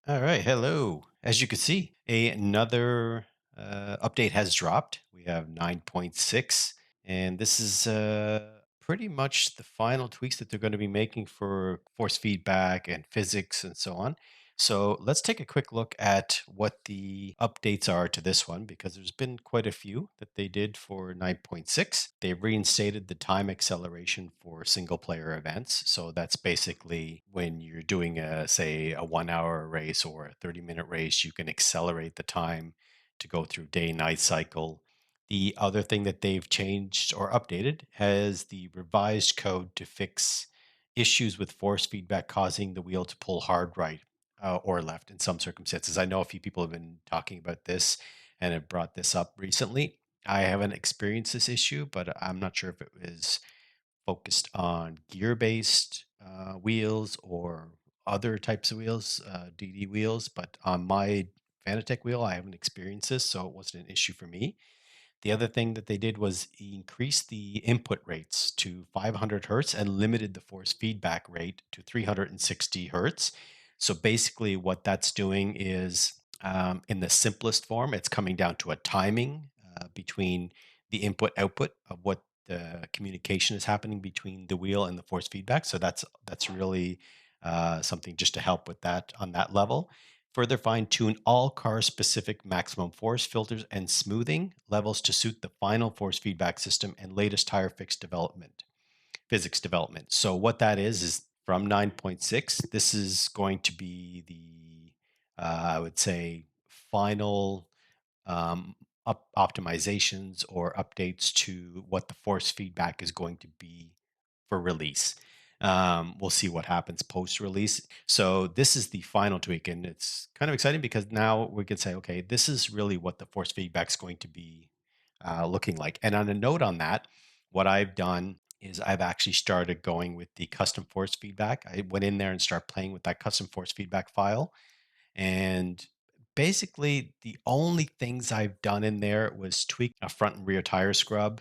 All right, hello. As you can see, another update has dropped. We have 9.6, and this is pretty much the final tweaks that they're going to be making for force feedback and physics and so on. So let's take a quick look at what the updates are to this one because there's been quite a few that they did for 9.6. They reinstated the time acceleration for single player events. So that's basically when you're doing say a 1 hour race or a 30-minute race, you can accelerate the time to go through day night cycle. The other thing that they've changed or updated has the revised code to fix issues with force feedback causing the wheel to pull hard right or left in some circumstances. I know a few people have been talking about this and have brought this up recently. I haven't experienced this issue, but I'm not sure if it was focused on gear based wheels or other types of wheels, DD wheels. But on my Fanatec wheel, I haven't experienced this, so it wasn't an issue for me. The other thing that they did was increase the input rates to 500 hertz and limited the force feedback rate to 360 hertz. So basically, what that's doing is, in the simplest form, it's coming down to a timing between the input output of what the communication is happening between the wheel and the force feedback. So that's really something just to help with that on that level. Further fine tune all car specific maximum force filters and smoothing levels to suit the final force feedback system and latest tire fix development, physics development. So, what that is from 9.6, this is going to be the, I would say, final um, optimizations or updates to what the force feedback is going to be for release. We'll see what happens post release. So this is the final tweak, and it's kind of exciting because now we can say, okay, this is really what the force feedback is going to be looking like. And on a note on that, what I've done is I've actually started going with the custom force feedback. I went in there and started playing with that custom force feedback file, and basically the only things I've done in there was tweak a front and rear tire scrub,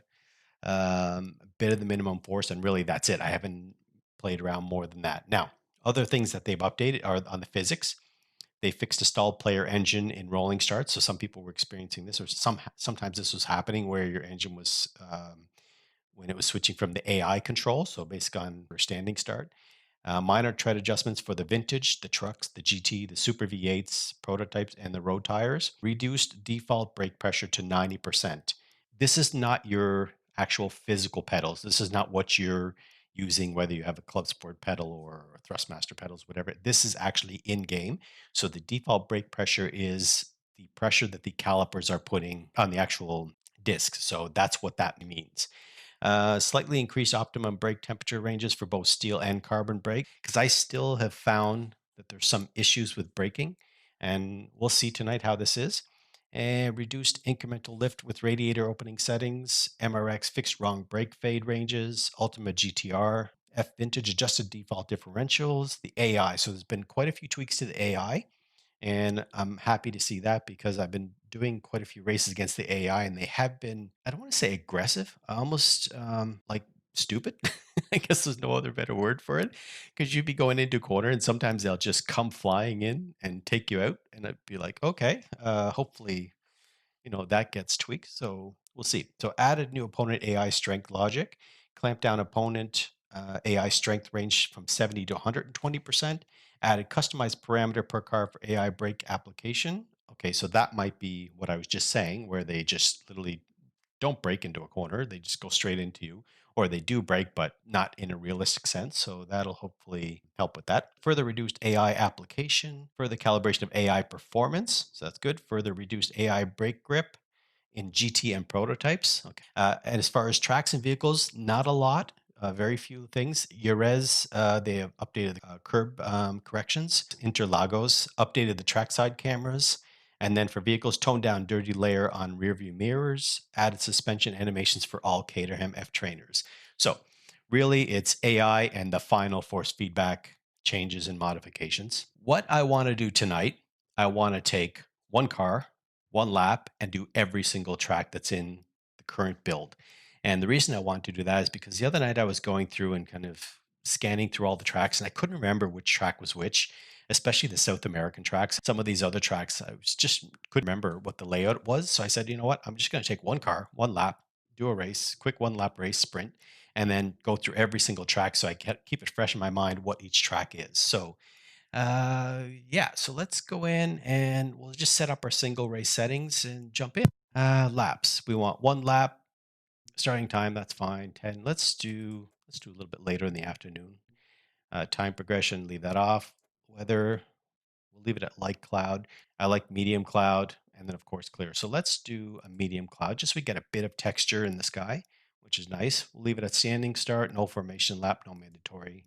a bit of the minimum force, and really that's it. I haven't played around more than that. Now, other things that they've updated are on the physics. They fixed a stalled player engine in rolling starts. So some people were experiencing this, or sometimes this was happening where your engine was when it was switching from the AI control, so basically on for standing start. Minor tread adjustments for the vintage, the trucks, the GT, the Super V8s, prototypes, and the road tires. Reduced default brake pressure to 90%. This is not your actual physical pedals. This is not what you're using, whether you have a Clubsport pedal or Thrustmaster pedals, whatever. This is actually in game. So the default brake pressure is the pressure that the calipers are putting on the actual disc. So that's what that means. Slightly increased optimum brake temperature ranges for both steel and carbon brake, because I still have found that there's some issues with braking, and we'll see tonight how this is. And reduced incremental lift with radiator opening settings, MRX fixed wrong brake fade ranges, Ultima GTR, F Vintage adjusted default differentials, the AI. So there's been quite a few tweaks to the AI, and I'm happy to see that because I've been doing quite a few races against the AI, and they have been, I don't want to say aggressive, almost like stupid. I guess there's no other better word for it. Because you'd be going into a corner, and sometimes they'll just come flying in and take you out. And I'd be like, okay, hopefully, that gets tweaked. So we'll see. So added new opponent AI strength logic, clamp down opponent AI strength range from 70 to 120%, added customized parameter per car for AI brake application. Okay, so that might be what I was just saying, where they just literally don't break into a corner. They just go straight into you, or they do break, but not in a realistic sense. So that'll hopefully help with that. Further reduced AI application, further calibration of AI performance. So that's good. Further reduced AI brake grip in GT and prototypes. Okay. And as far as tracks and vehicles, not a lot. Very few things. Jerez, they have updated the curb corrections. Interlagos updated the trackside cameras. And then for vehicles, toned down dirty layer on rear view mirrors, added suspension animations for all Caterham F trainers. So really it's AI and the final force feedback changes and modifications. What I want to do tonight, I want to take one car, one lap, and do every single track that's in the current build. And the reason I want to do that is because the other night I was going through and kind of scanning through all the tracks, and I couldn't remember which track was which. especially the South American tracks. Some of these other tracks, just couldn't remember what the layout was. So I said, you know what? I'm just going to take one car, one lap, do a race, quick 1 lap race sprint, and then go through every single track so I can keep it fresh in my mind what each track is. So yeah, so let's go in and we'll just set up our single race settings and jump in. Laps. We want 1 lap. Starting time, that's fine. 10. Let's do a little bit later in the afternoon. Time progression, leave that off. Weather, we'll leave it at light cloud. I like medium cloud, and then of course clear. So let's do a medium cloud, just so we get a bit of texture in the sky, which is nice. We'll leave it at standing start, no formation lap, no mandatory,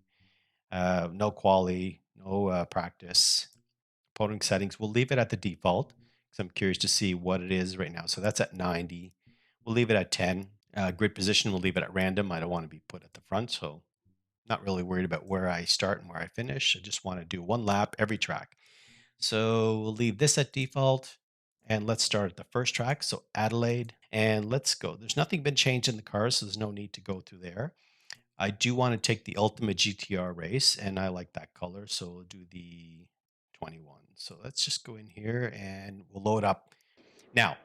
no quali, no practice. Podium settings, we'll leave it at the default because I'm curious to see what it is right now. So that's at 90. We'll leave it at 10. Grid position, we'll leave it at random. I don't want to be put at the front, so not really worried about where I start and where I finish. I just want to do 1 lap every track. So we'll leave this at default. And let's start at the first track, so Adelaide. And let's go. There's nothing been changed in the car, so there's no need to go through there. I do want to take the Ultimate GTR race, and I like that color, so we'll do the 21. So let's just go in here and we'll load up. Now,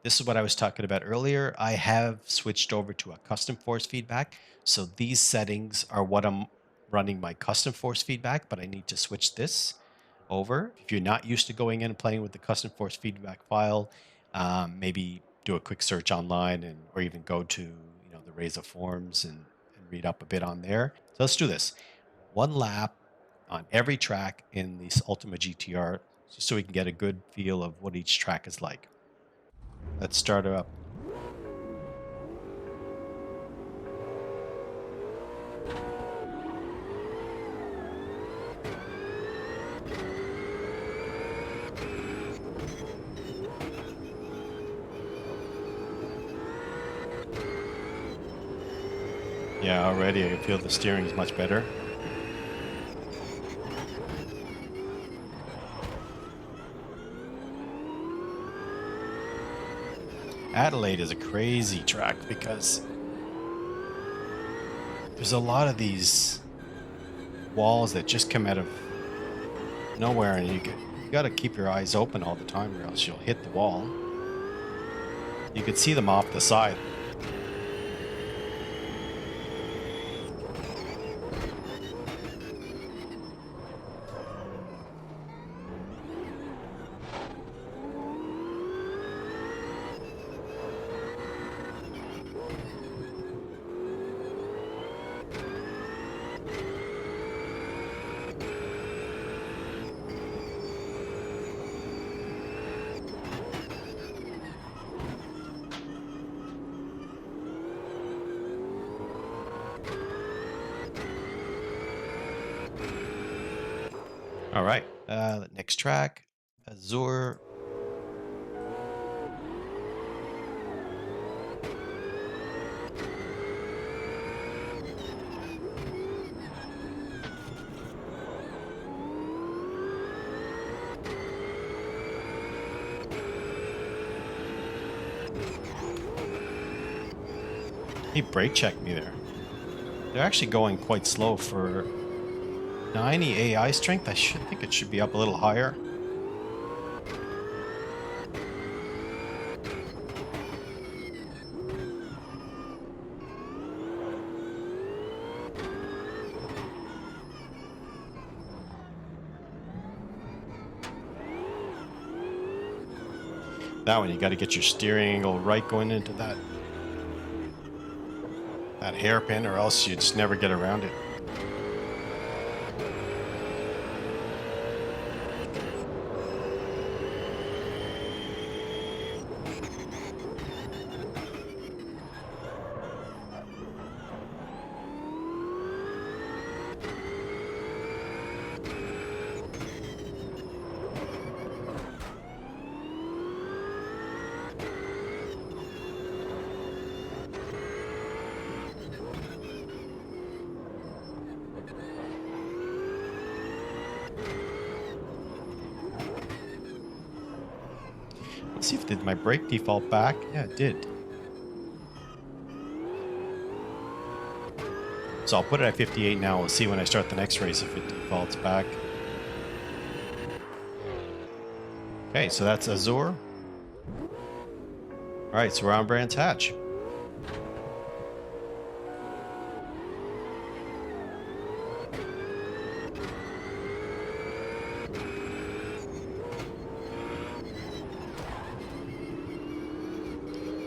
this is what I was talking about earlier. I have switched over to a custom force feedback. So these settings are what I'm running my custom force feedback, but I need to switch this over. If you're not used to going in and playing with the custom force feedback file, maybe do a quick search online and or even go to the RSeat forums and read up a bit on there. So let's do this. 1 lap on every track in this Ultimate GTR, just so we can get a good feel of what each track is like. Let's start her up. Yeah, already I can feel the steering is much better. Adelaide is a crazy track because there's a lot of these walls that just come out of nowhere, and you got to keep your eyes open all the time or else you'll hit the wall. You could see them off the side. All right, next track, Azure. He brake checked me there. They're actually going quite slow for 90 AI strength. I should think it should be up a little higher. That one, you got to get your steering angle right going into that hairpin, or else you just never get around it. Let's see if did my brake default back. Yeah, it did. So I'll put it at 58 now. We'll see when I start the next race if it defaults back. Okay, so that's Azure. All right, so we're on Brands Hatch.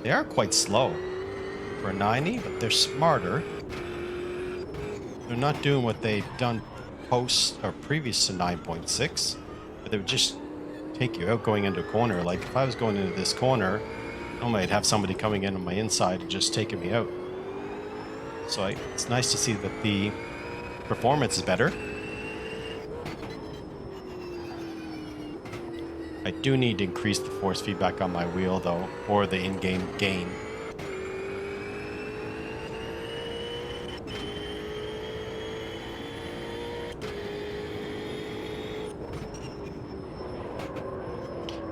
They are quite slow for a 90, but they're smarter. They're not doing what they've done post or previous to 9.6, but they would just take you out going into a corner. Like if I was going into this corner, I might have somebody coming in on my inside and just taking me out. So it's nice to see that the performance is better. I do need to increase the force feedback on my wheel though, or the in-game gain.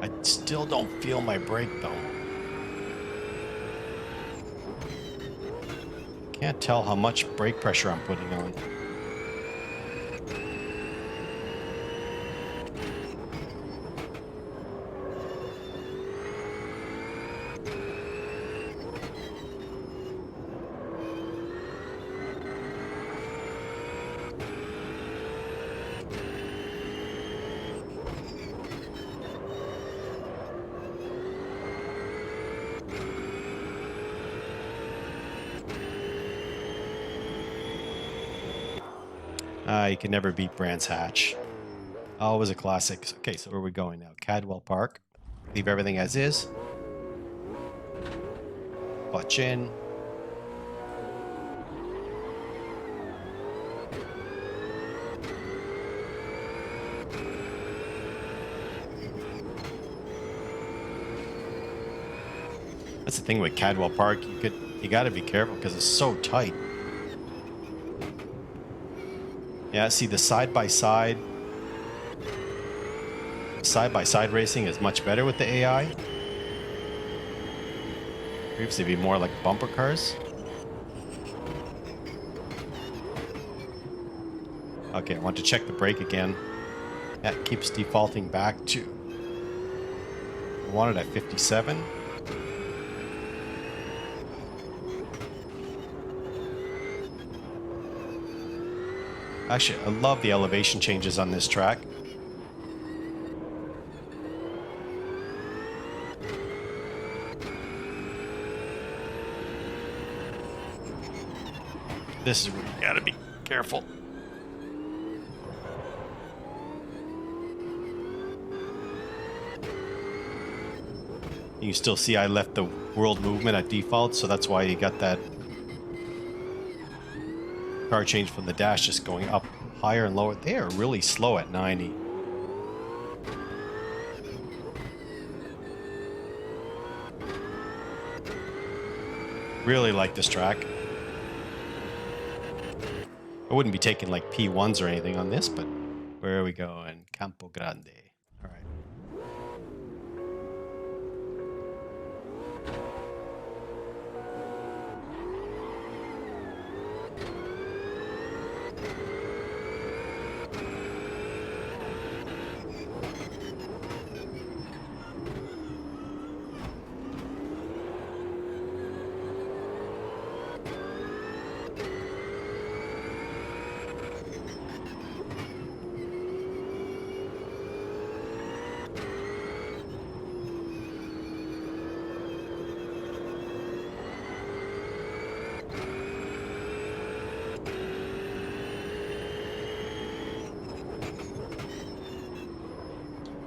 I still don't feel my brake though. Can't tell how much brake pressure I'm putting on. You can never beat Brands Hatch. Always a classic. Okay, so where are we going now? Cadwell Park. Leave everything as is. Clutch in. That's the thing with Cadwell Park. You got to be careful because it's so tight. Yeah, see the side-by-side racing is much better with the AI. Previously, it'd be more like bumper cars. Okay, I want to check the brake again. That keeps defaulting back to. I want it at 57. Actually, I love the elevation changes on this track. This is where you gotta be careful. You can still see I left the world movement at default, so that's why you got that car change from the dash just going up higher and lower. They are really slow at 90. Really like this track. I wouldn't be taking like P1s or anything on this, but where are we going? Campo Grande. All right.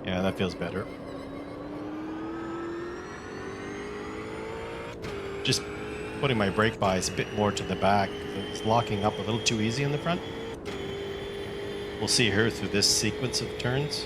Yeah, that feels better. Just putting my brake bias a bit more to the back. It's locking up a little too easy in the front. We'll see her through this sequence of turns.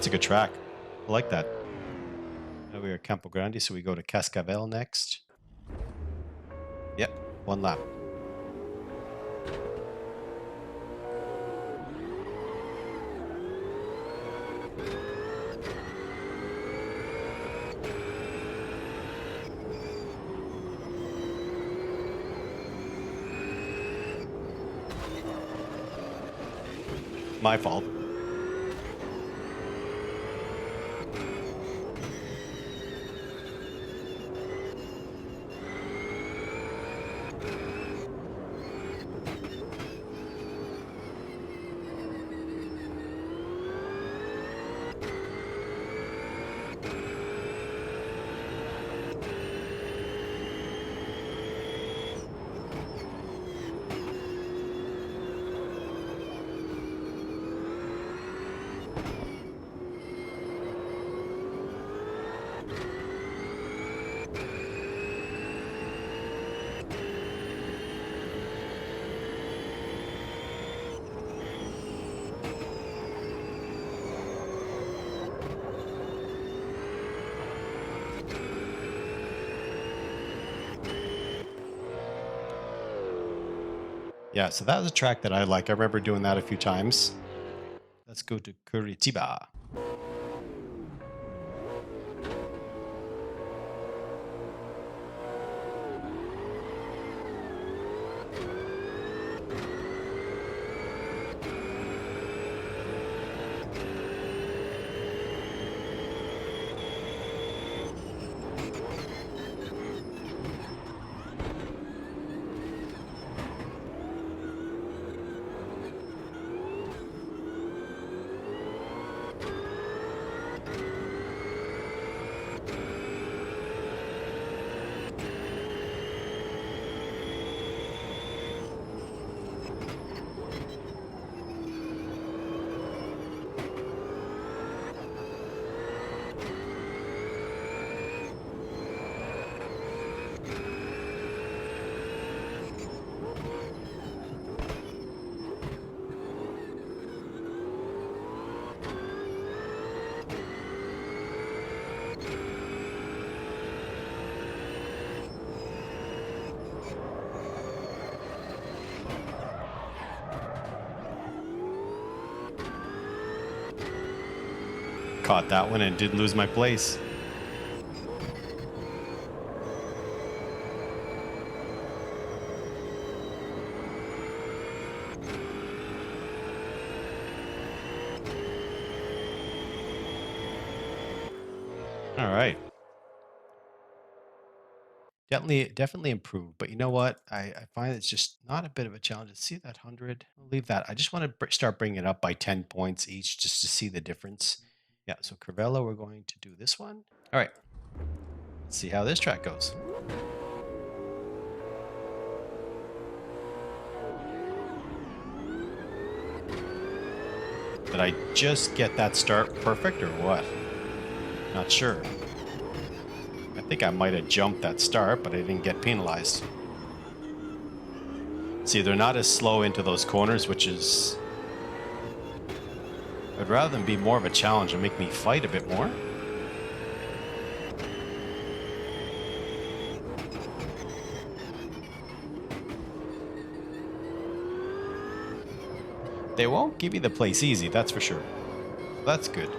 That's a good track. I like that. Now we are at Campo Grande, so we go to Cascavel next. Yep, 1 lap. My fault. Yeah, so that was a track that I like. I remember doing that a few times. Let's go to Curitiba. Caught that one and did lose my place. All right. Definitely improved, but you know what? I find it's just not a bit of a challenge. See that 100? I'll leave that. I just want to start bringing it up by 10 points each just to see the difference. Yeah, so Crivello, we're going to do this one. All right. Let's see how this track goes. Did I just get that start perfect or what? Not sure. I think I might have jumped that start, but I didn't get penalized. See, they're not as slow into those corners, which is... I'd rather them be more of a challenge and make me fight a bit more. They won't give you the place easy, that's for sure. That's good.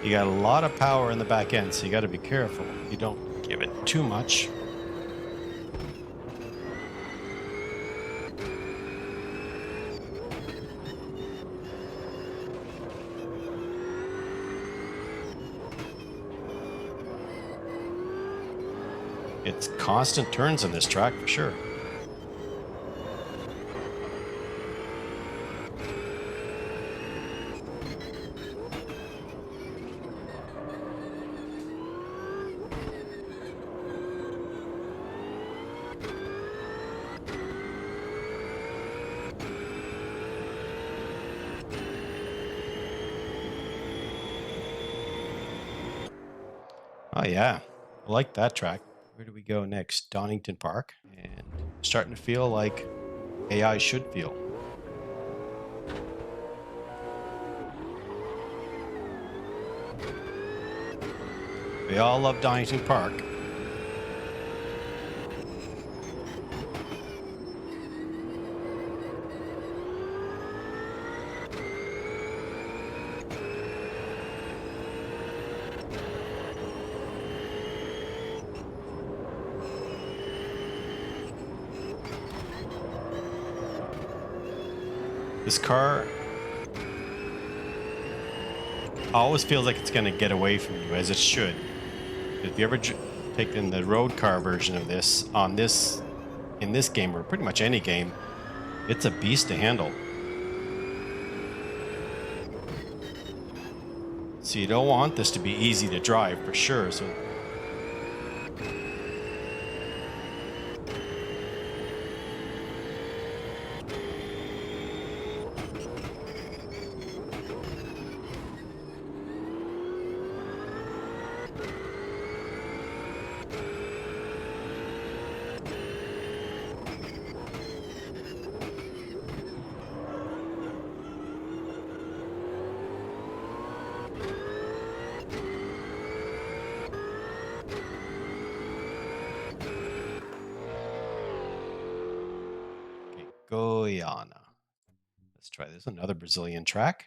You got a lot of power in the back end, so you got to be careful. You don't give it too much. It's constant turns in this track for sure. yeah, I like that track. Where do we go next? Donington Park, and starting to feel like AI should feel. We all love Donington Park. This car always feels like it's going to get away from you, as it should. If you ever taken the road car version of this in this game, or pretty much any game, it's a beast to handle. So you don't want this to be easy to drive for sure. So Guyana. Let's try this. Another Brazilian track.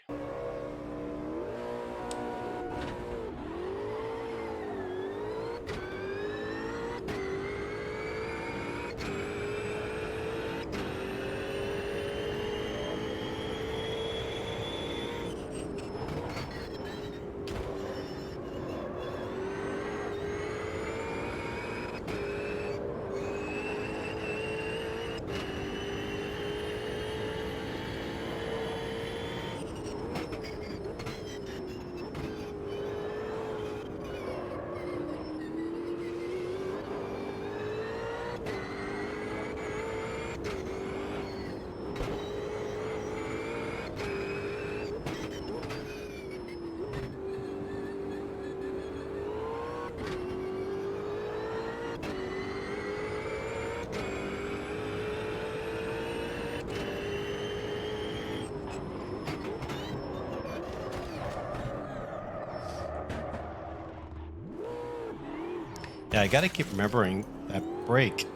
Yeah, I got to keep remembering that brake.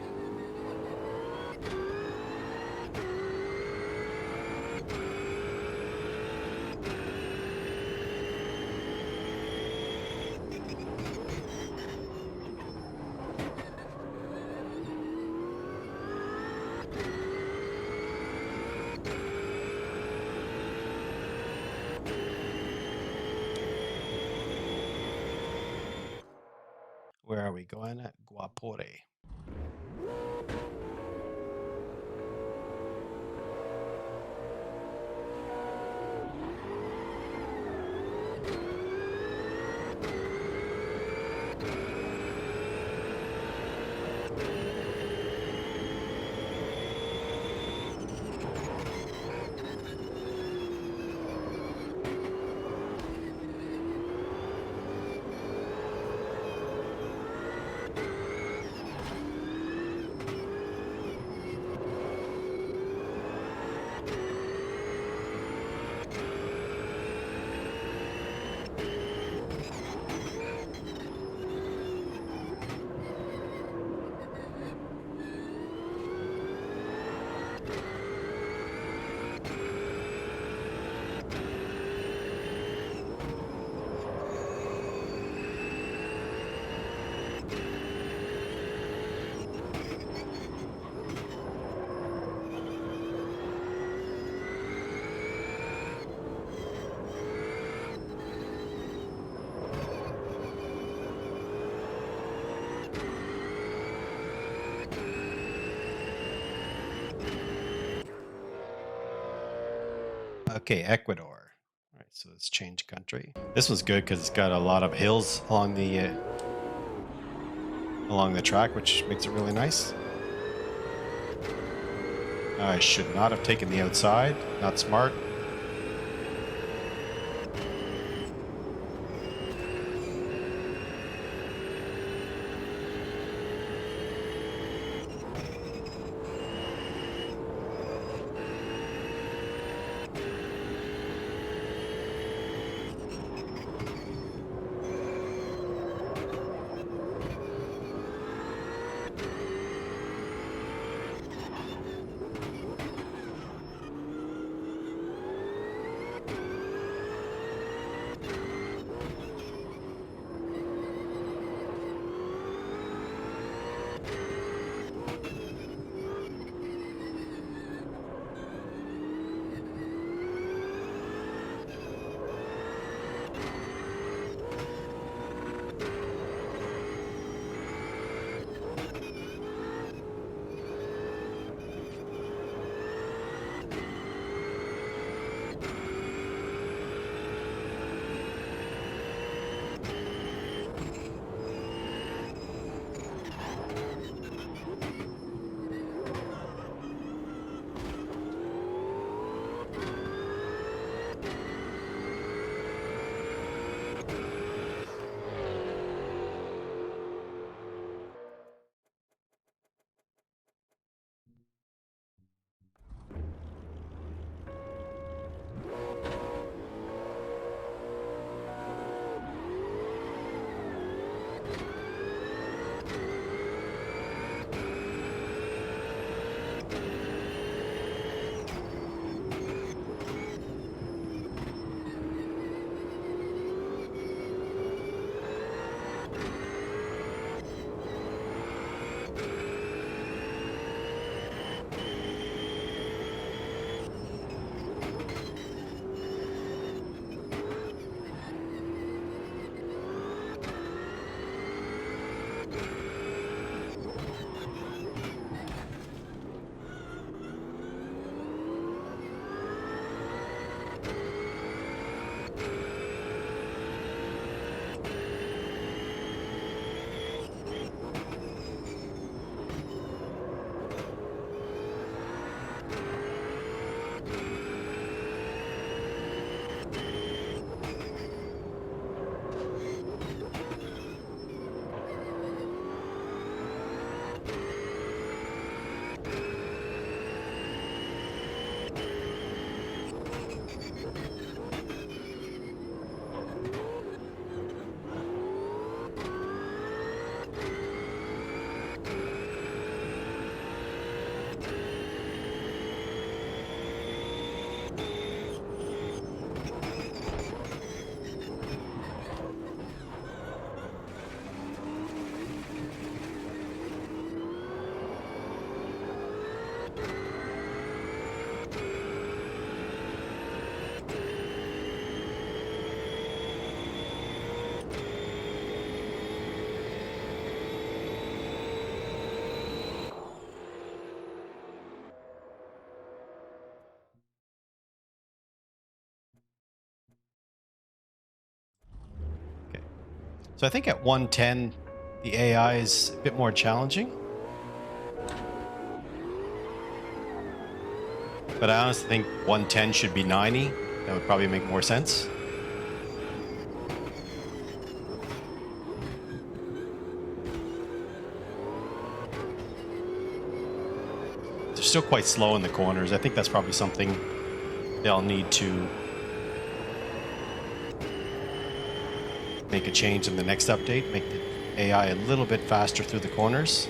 Where are we going at? Guapore. Okay, Ecuador. All right, so let's change country. This one's good because it's got a lot of hills along the track, which makes it really nice. I should not have taken the outside. Not smart. So I think at 110, the AI is a bit more challenging. But I honestly think 110 should be 90. That would probably make more sense. They're still quite slow in the corners. I think that's probably something they'll need to make a change in the next update, make the AI a little bit faster through the corners.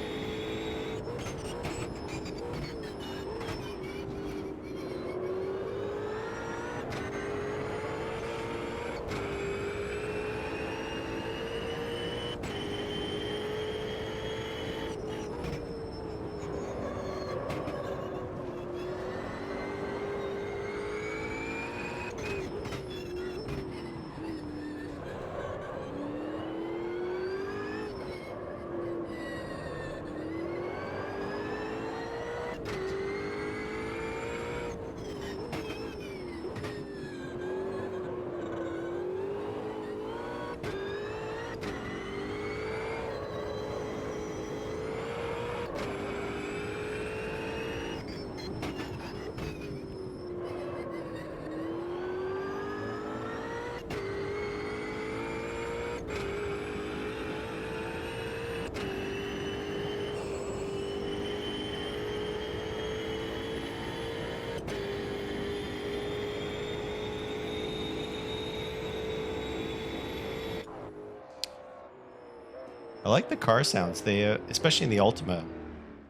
I like the car sounds. They, especially in the Ultima.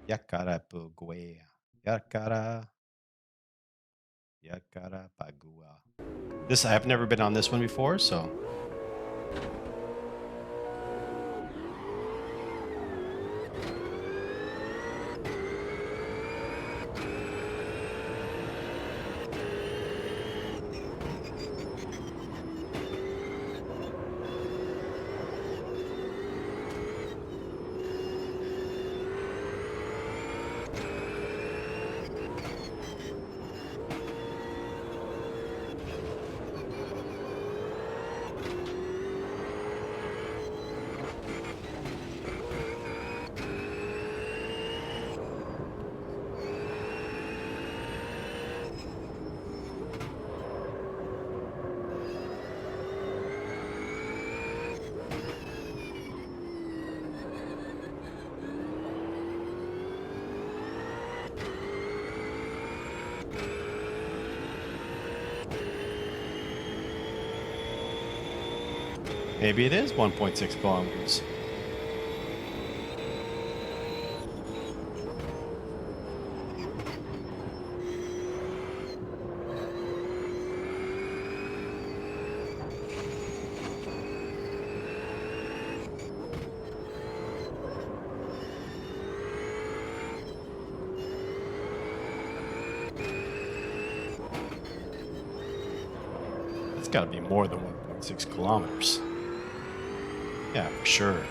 Yakara Pugua. Yakara. Yakara Pagua. This, I've never been on this one before, so. Maybe it is 1.6 kilometers. It's got to be more than 1.6 kilometers. Yeah, for sure.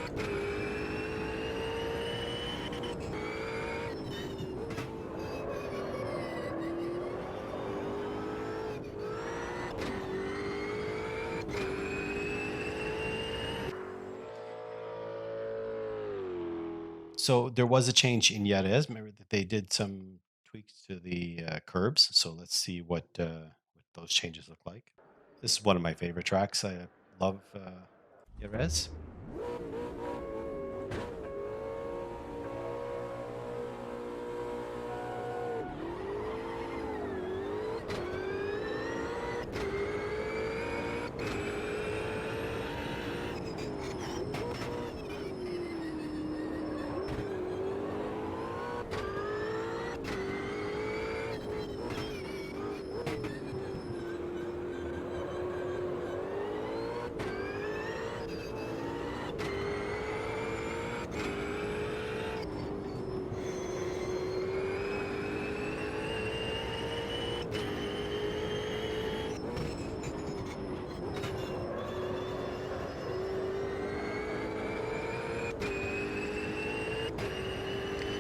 So there was a change in Jerez. Remember that they did some tweaks to the curbs. So let's see what those changes look like. This is one of my favorite tracks. I love Jerez.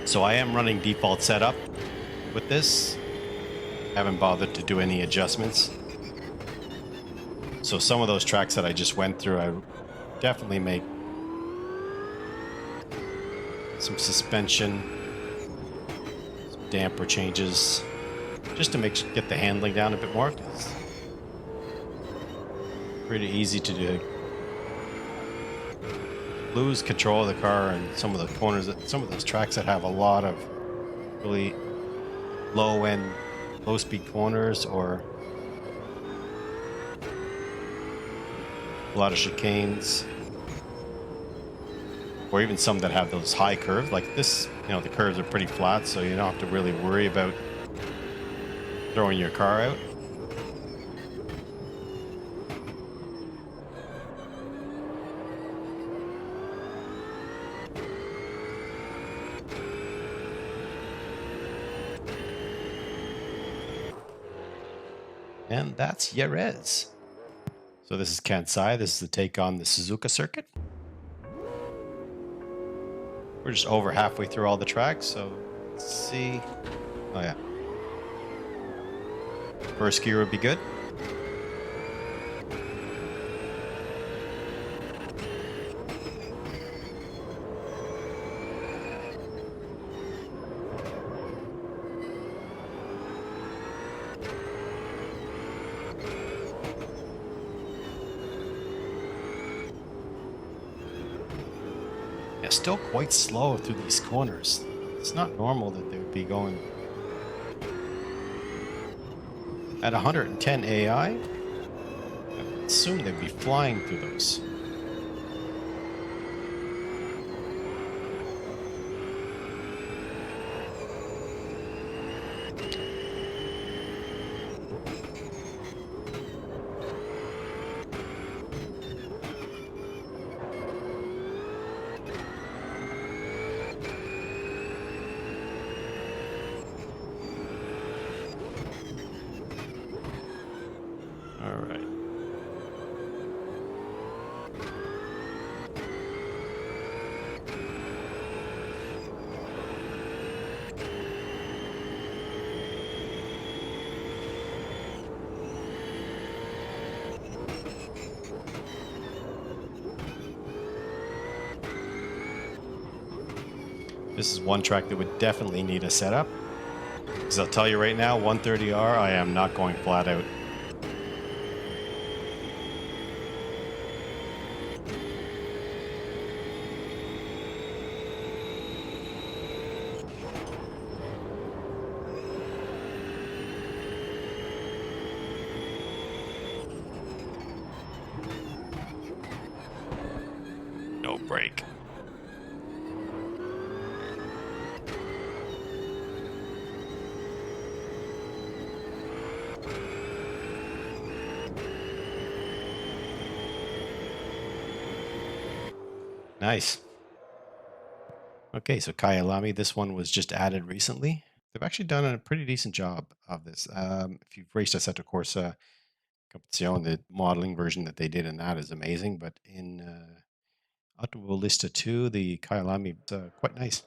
So I am running default setup with this. Haven't bothered to do any adjustments. So some of those tracks that I just went through, I definitely make some suspension, some damper changes, just to get the handling down a bit more. It's pretty easy to do. Lose control of the car and some of the corners, some of those tracks that have a lot of really low speed corners, or a lot of chicanes, or even some that have those high curves like this. You know, the curves are pretty flat, so you don't have to really worry about throwing your car out. And that's Jerez. So this is Kansai. This is the take on the Suzuka circuit. We're just over halfway through all the tracks, so let's see. Oh yeah. First gear would be good. Yeah, still quite slow through these corners. It's not normal that they would be going at 110 AI. I would assume they'd be flying through those. All right. This is one track that would definitely need a setup. Because I'll tell you right now, 130R, I am not going flat out. No brake. Nice. Okay, so Kyalami, this one was just added recently. They've actually done a pretty decent job of this. If you've raced Assetto Corsa Competizione, the modeling version that they did in that is amazing. But in Automobilista 2, the Kyalami is quite nice.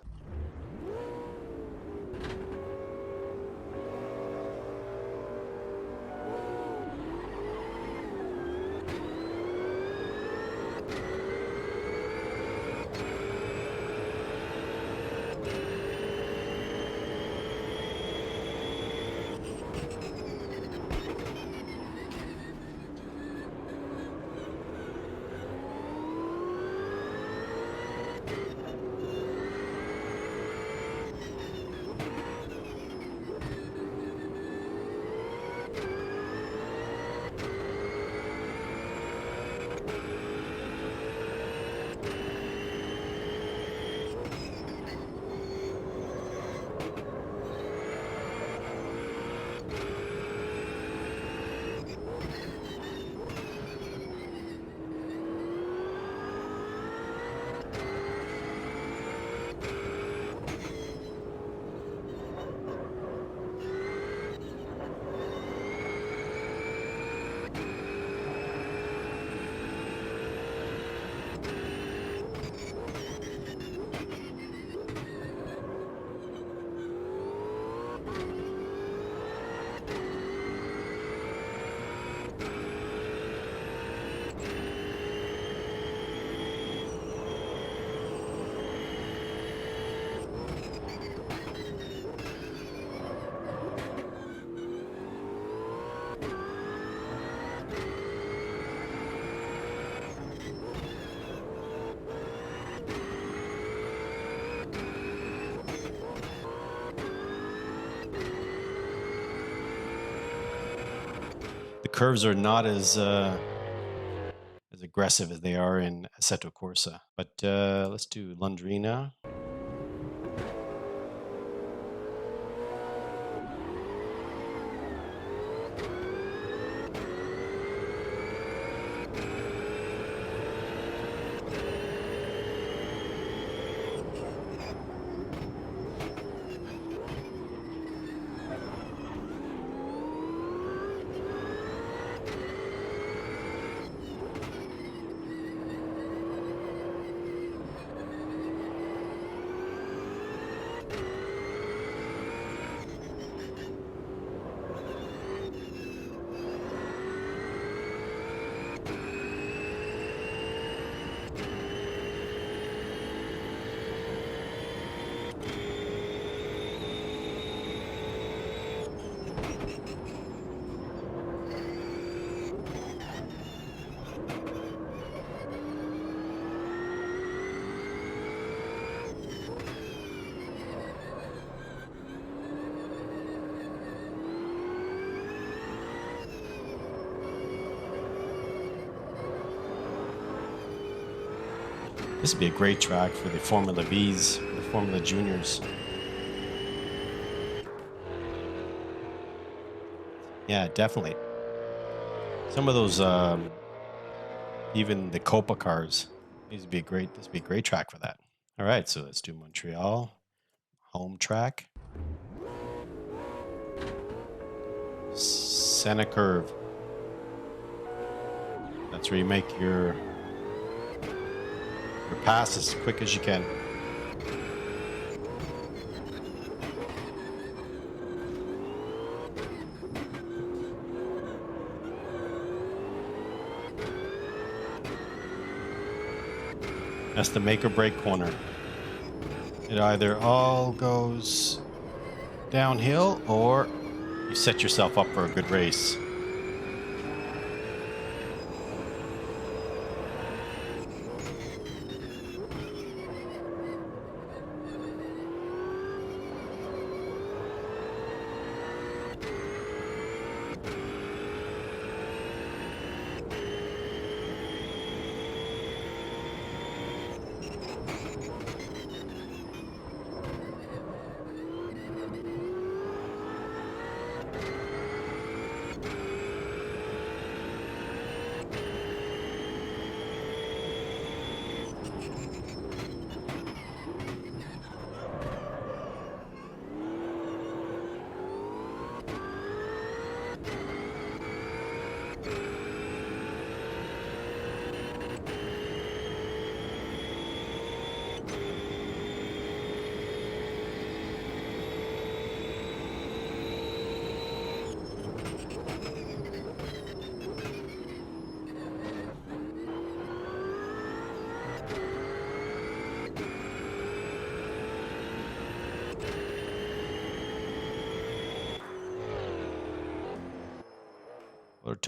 curves are not as aggressive as they are in Assetto Corsa. But let's do Londrina. This would be a great track for the Formula Vs, the Formula Juniors. Yeah, definitely. Some of those, even the Copa cars, these would be great. This would be a great track for that. All right, so let's do Montreal, home track. Senna curve. That's where you make your pass as quick as you can. That's the make or break corner. It either all goes downhill or you set yourself up for a good race.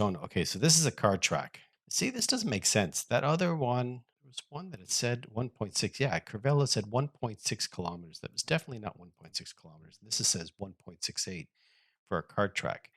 Okay, so this is a car track. See, this doesn't make sense. That other one, there was one that it said 1.6. Yeah, Crivello said 1.6 kilometers. That was definitely not 1.6 kilometers. This says 1.68 for a car track.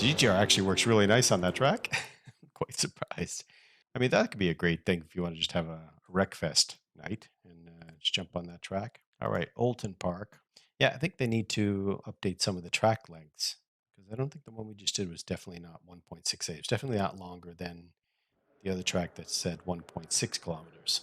GTR actually works really nice on that track. Quite surprised. I mean, that could be a great thing if you want to just have a Wreckfest night and just jump on that track. All right, Oulton Park. Yeah, I think they need to update some of the track lengths because I don't think the one we just did was definitely not 1.68. It's definitely not longer than the other track that said 1.6 kilometers.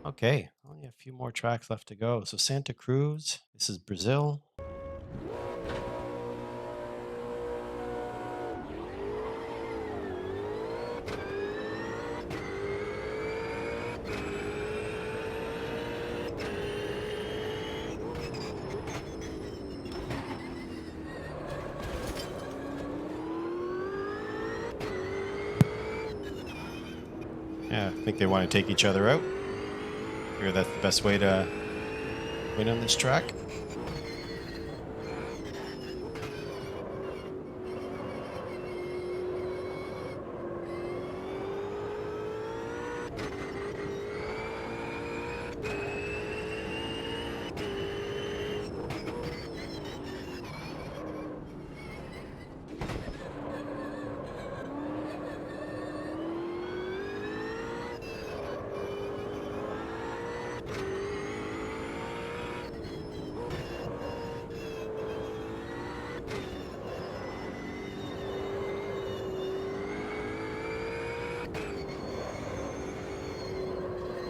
Okay, only a few more tracks left to go. So Santa Cruz, this is Brazil. Yeah, I think they want to take each other out. Figure that's the best way to win on this track.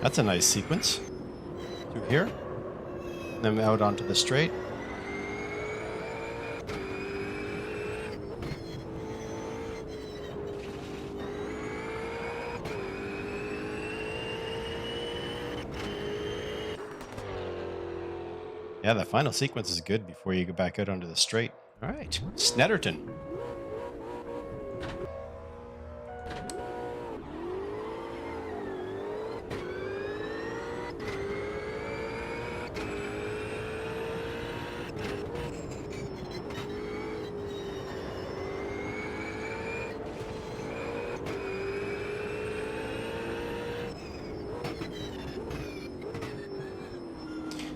That's a nice sequence. Through here. Then out onto the straight. Yeah, that final sequence is good before you go back out onto the straight. All right, Snetterton.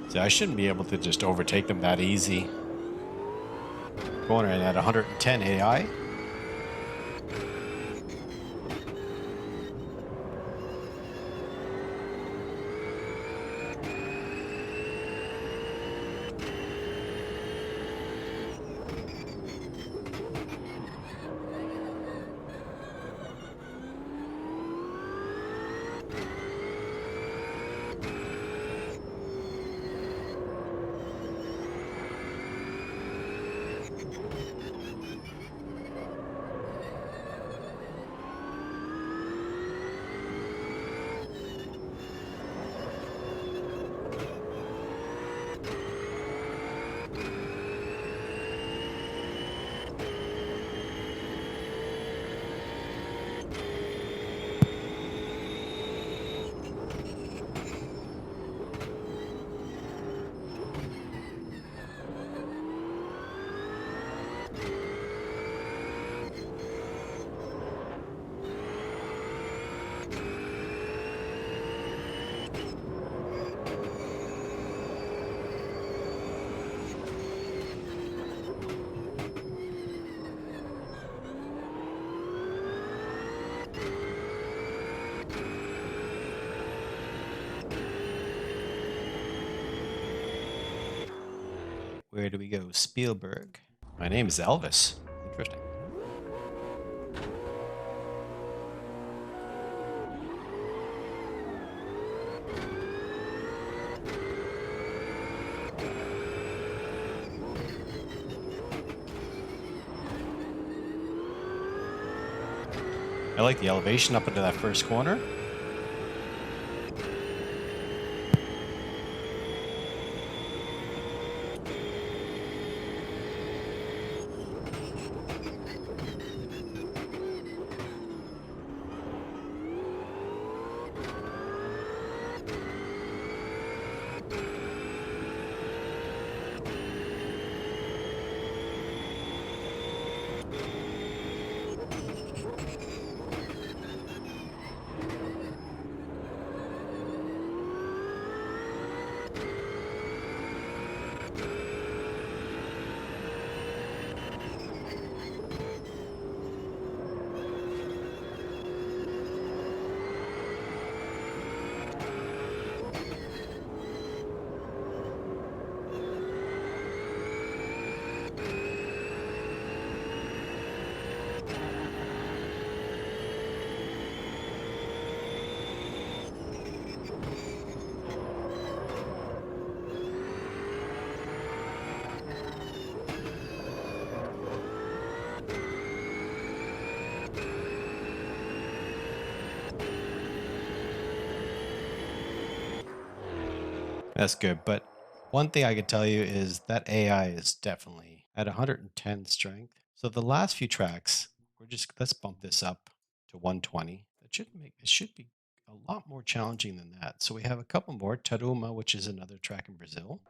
See, I shouldn't be able to just overtake them that easy. Going in at 110 AI. Where do we go? Spielberg. My name is Elvis. Interesting. I like the elevation up into that first corner. That's good. But one thing I can tell you is that AI is definitely at 110 strength. So the last few tracks, let's bump this up to 120. It should be a lot more challenging than that. So we have a couple more. Taruma, which is another track in Brazil.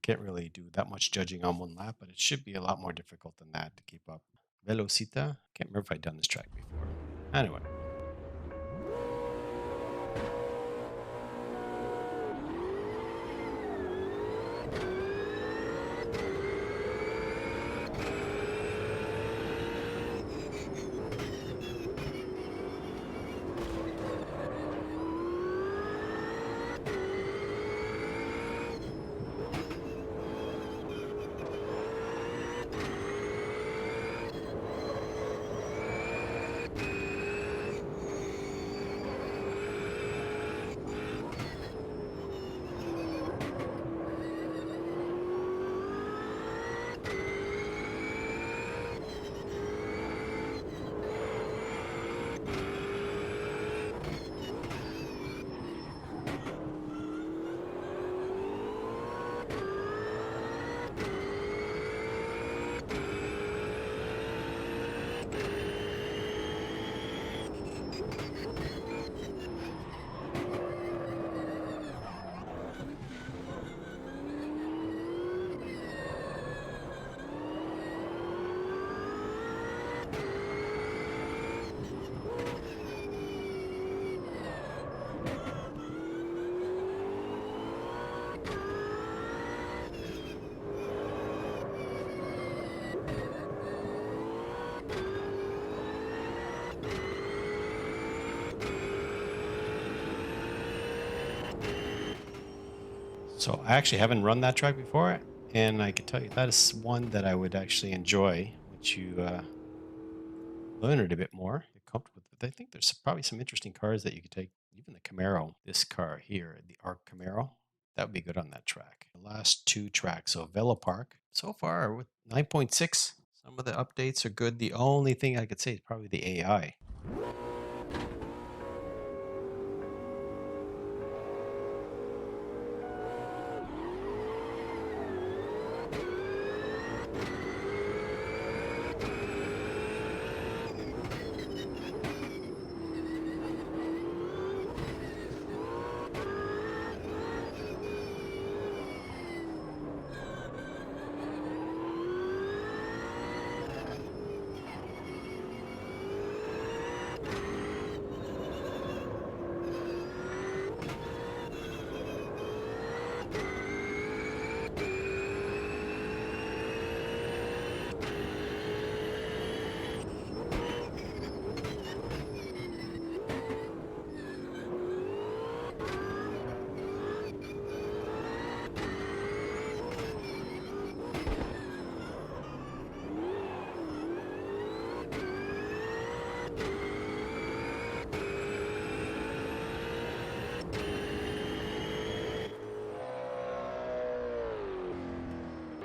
Can't really do that much judging on one lap, but it should be a lot more difficult than that to keep up. Velocita, can't remember if I'd done this track before. Anyway. So I actually haven't run that track before, and I can tell you that is one that I would actually enjoy once you learn it a bit more, get comfortable with it. I think there's probably some interesting cars that you could take. Even the Camaro, this car here, the Arc Camaro, that would be good on that track. The last two tracks, so Velo Park, so far with 9.6, some of the updates are good. The only thing I could say is probably the AI.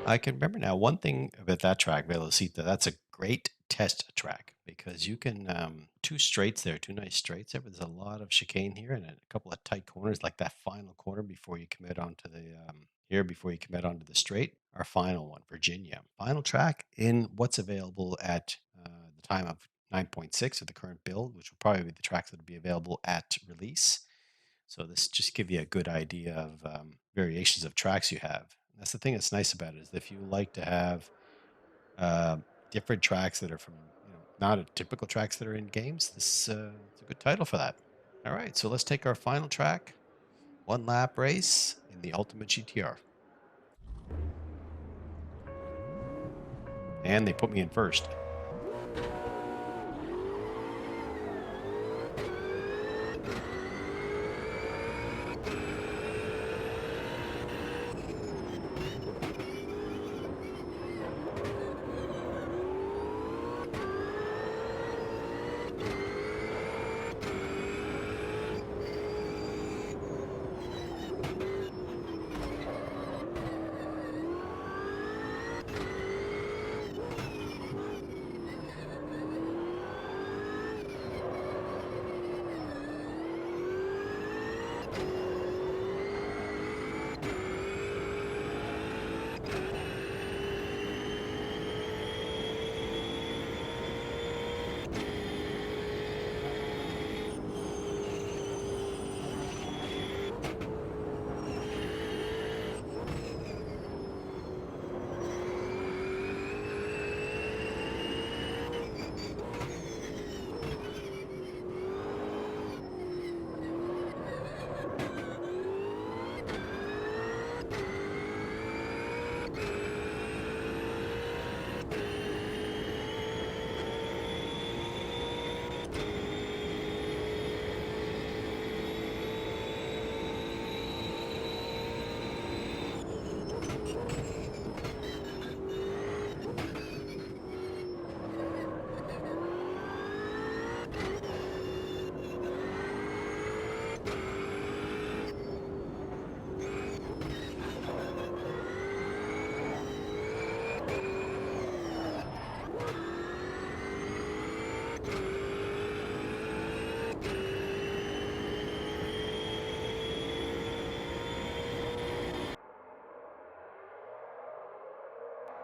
I can remember now one thing about that track, Velocita. That's a great test track because you can two straights there, two nice straights there. But there's a lot of chicane here and a couple of tight corners, like that final corner before you commit onto the before you commit onto the straight. Our final one, Virginia, final track in what's available at the time of 9.6 of the current build, which will probably be the tracks that will be available at release. So this just give you a good idea of variations of tracks you have. That's the thing that's nice about it is if you like to have uh, different tracks that are from not a typical tracks that are in games, this it's a good title for that. All right, so let's take our final track, one lap race in the Ultimate GTR, and they put me in first.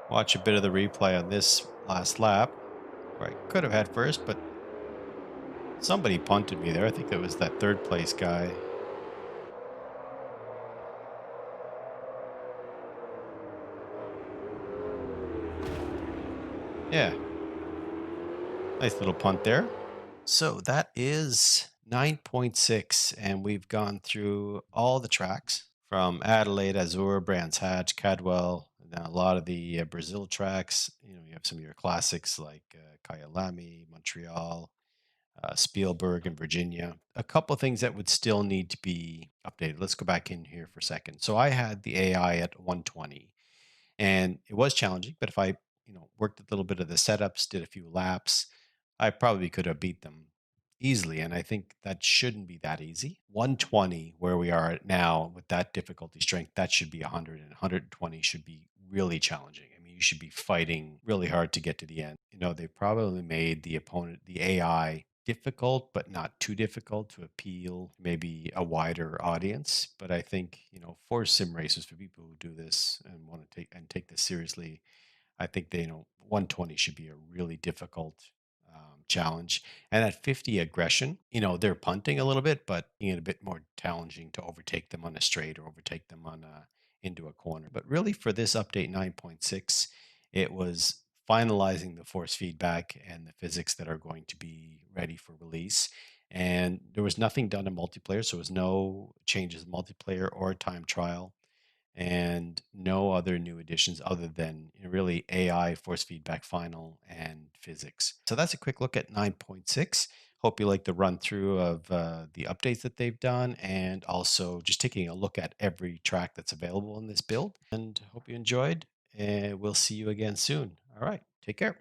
Watch a bit of the replay on this last lap, where I could have had first, but somebody punted me there. I think it was that third place guy. Yeah, nice little punt there. So that is 9.6, and we've gone through all the tracks from Adelaide, Azure, Brands Hatch, Cadwell, and now a lot of the Brazil tracks. You have some of your classics like Kyalami, Montreal, Spielberg in Virginia. A couple things that would still need to be updated. Let's go back in here for a second. So I had the AI at 120, and it was challenging. But if I, worked a little bit of the setups, did a few laps, I probably could have beat them easily. And I think that shouldn't be that easy. 120, where we are at now with that difficulty strength, that should be 100, and 120 should be really challenging. I mean, you should be fighting really hard to get to the end. They probably made the opponent, the AI, difficult, but not too difficult to appeal maybe a wider audience. But I think, for sim racers, for people who do this and want to take this seriously, I think 120 should be a really difficult challenge. And at 50 aggression, they're punting a little bit, but making it a bit more challenging to overtake them on a straight or overtake them on into a corner. But really, for this update 9.6, it was finalizing the force feedback and the physics that are going to be ready for release. And there was nothing done in multiplayer, so there was no changes in multiplayer or time trial, and no other new additions other than really AI, force feedback final, and physics. So that's a quick look at 9.6. Hope you like the run through of the updates that they've done, and also just taking a look at every track that's available in this build. And hope you enjoyed, and we'll see you again soon. All right, take care.